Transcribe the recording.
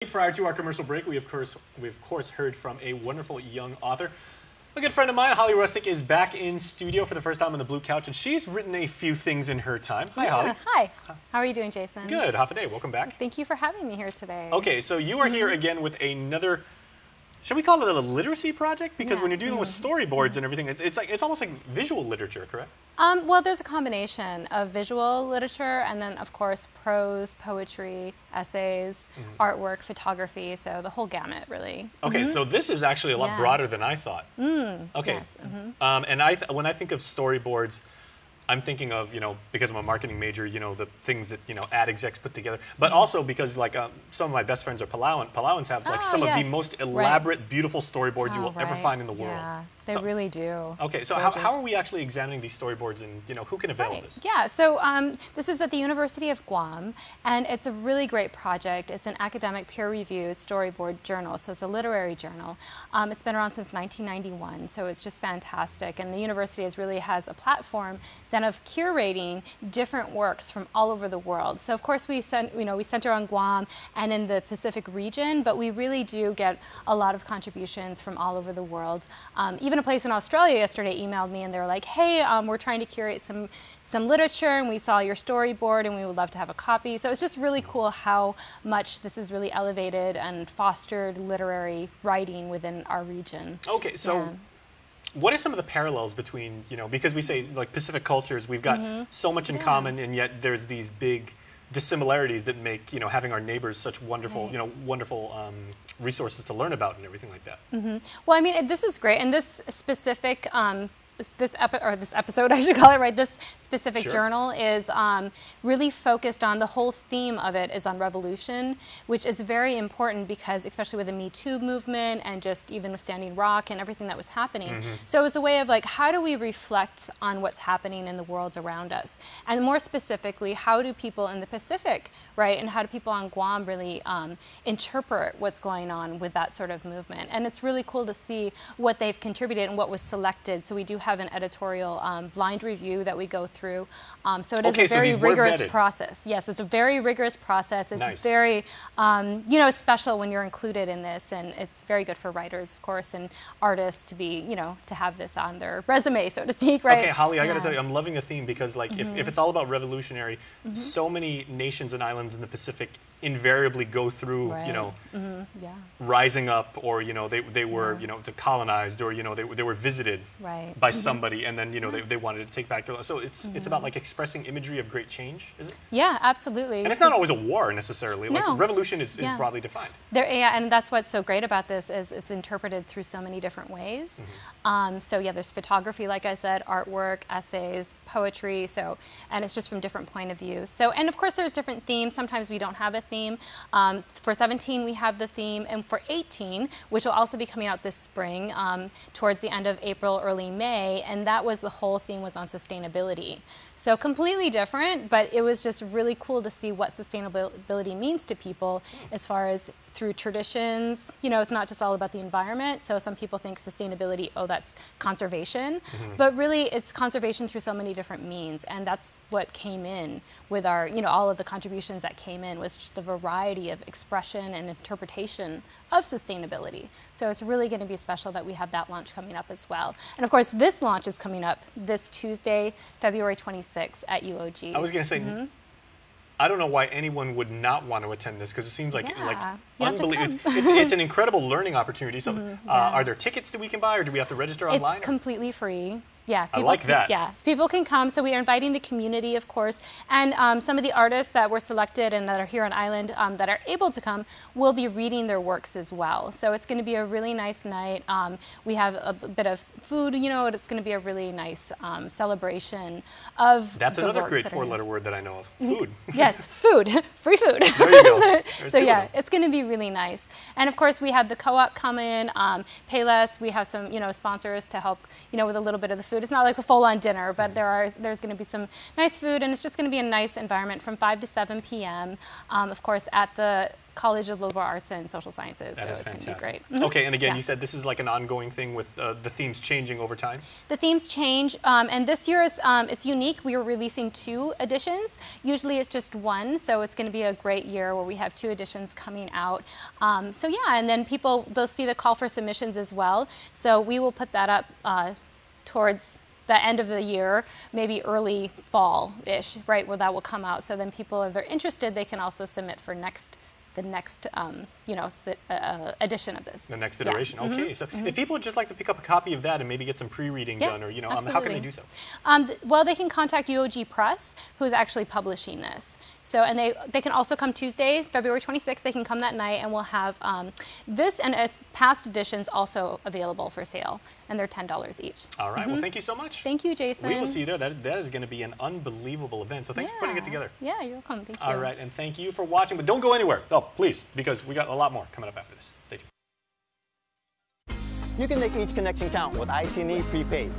Prior to our commercial break, we of course heard from a wonderful young author. A good friend of mine, Holly Rustick, is back in studio for the first time on the blue couch, and she's written a few things in her time. Hi, Holly. Hi. How are you doing, Jason? Good. Half a day. Welcome back. Thank you for having me here today. Okay, so you are here again with another. Should we call it a literacy project? Because when you're dealing with storyboards and everything, it's almost like visual literature, correct? Well, there's a combination of visual literature and then, of course, prose, poetry, essays, artwork, photography, so the whole gamut, really. Okay, so this is actually a lot broader than I thought. Okay, yes, and when I think of storyboards, I'm thinking of, because I'm a marketing major, the things that, ad execs put together. But also because, like, some of my best friends are Palauan. Palauans have, like, some of the most elaborate, beautiful storyboards you will ever find in the world. Yeah, they really do. Okay, so how are we actually examining these storyboards and, who can avail of this? Yeah, so this is at the University of Guam, and it's a really great project. It's an academic peer-reviewed storyboard journal, so it's a literary journal. It's been around since 1991, so it's just fantastic. And the university really has a platform then of curating different works from all over the world. So of course we center on Guam and in the Pacific region, but we really do get a lot of contributions from all over the world. Even a place in Australia yesterday emailed me and they're like, hey, we're trying to curate some literature and we saw your storyboard and we would love to have a copy. So it's just really cool how much this has really elevated and fostered literary writing within our region. Okay, so what are some of the parallels between, because we say, like, Pacific cultures, we've got so much in common, and yet there's these big dissimilarities that make, having our neighbors such wonderful, wonderful resources to learn about and everything like that. Well, I mean, this is great, and this specific this episode, I should call it, right? This specific journal is really focused on, the whole theme of it is on revolution, which is very important because, especially with the Me Too movement and just even with Standing Rock and everything that was happening. So it was a way of, like, how do we reflect on what's happening in the world around us? And more specifically, how do people in the Pacific, right, and how do people on Guam really interpret what's going on with that sort of movement? And it's really cool to see what they've contributed and what was selected. So we do have an editorial blind review that we go through. So it is a very rigorous process. Yes, it's a very rigorous process. It's very, special when you're included in this, and it's very good for writers, of course, and artists to be, to have this on their resume, so to speak, right? Okay, Holly, I got to tell you, I'm loving the theme because, like, if it's all about revolutionary, so many nations and islands in the Pacific invariably go through, rising up, or they were colonized, or they were visited by somebody, and then they wanted to take back their. So it's about, like, expressing imagery of great change, is it? Yeah, absolutely. And it's not always a war necessarily. Like, revolution is broadly defined. And that's what's so great about this is it's interpreted through so many different ways. So yeah, there's photography, like I said, artwork, essays, poetry. And it's just from different point of views. And of course there's different themes. Sometimes we don't have a theme. For 17 we have the theme, and for 18, which will also be coming out this spring, towards the end of April, early May, and that was, the whole theme was on sustainability. So completely different, but it was just really cool to see what sustainability means to people as far as through traditions. It's not just all about the environment. So some people think sustainability, oh, that's conservation. But really, it's conservation through so many different means. And that's what came in with our, all of the contributions that came in was just the variety of expression and interpretation of sustainability. So it's really going to be special that we have that launch coming up as well. And of course, this launch is coming up this Tuesday, February 26th at UOG. I was going to say, I don't know why anyone would not want to attend this, because it seems like unbelievable. It's an incredible learning opportunity. So are there tickets that we can buy, or do we have to register online? It's completely free. Yeah, I like that. Yeah, people can come. So we are inviting the community, of course, and some of the artists that were selected and that are here on island that are able to come will be reading their works as well. So it's going to be a really nice night. We have a bit of food. It's going to be a really nice celebration of. That's another great four-letter word that I know of. Food. Yes, food. Free food. There you go. So yeah, it's going to be really nice. And of course, we had the co-op come in, Payless. We have some sponsors to help with a little bit of the food. food. It's not like a full-on dinner, but there's going to be some nice food, and it's just going to be a nice environment from 5 to 7 p.m. Of course, at the College of Liberal Arts and Social Sciences. That is it's going to be fantastic. great. Okay, and again, you said this is like an ongoing thing with the themes changing over time? The themes change, and this year is it's unique. We are releasing 2 editions. Usually it's just 1, so it's going to be a great year where we have 2 editions coming out. So yeah, and then they'll see the call for submissions as well. So we will put that up towards the end of the year, maybe early fall-ish, right, where that will come out. So then people, if they're interested, they can also submit for the next edition of this. The next iteration. Okay, so if people would just like to pick up a copy of that and maybe get some pre-reading done, or how can they do so? Well, they can contact UOG Press, who is actually publishing this. So, and they can also come Tuesday, February 26th. They can come that night, and we'll have this and as past editions also available for sale, and they're $10 each. All right. Well, thank you so much. Thank you, Jason. We will see you there. That is going to be an unbelievable event. So thanks for putting it together. Yeah, you're welcome. Thank you. All right, and thank you for watching. But don't go anywhere. Oh, please, because we got a lot more coming up after this. Stay tuned. You can make each connection count with IT&E Prepaid.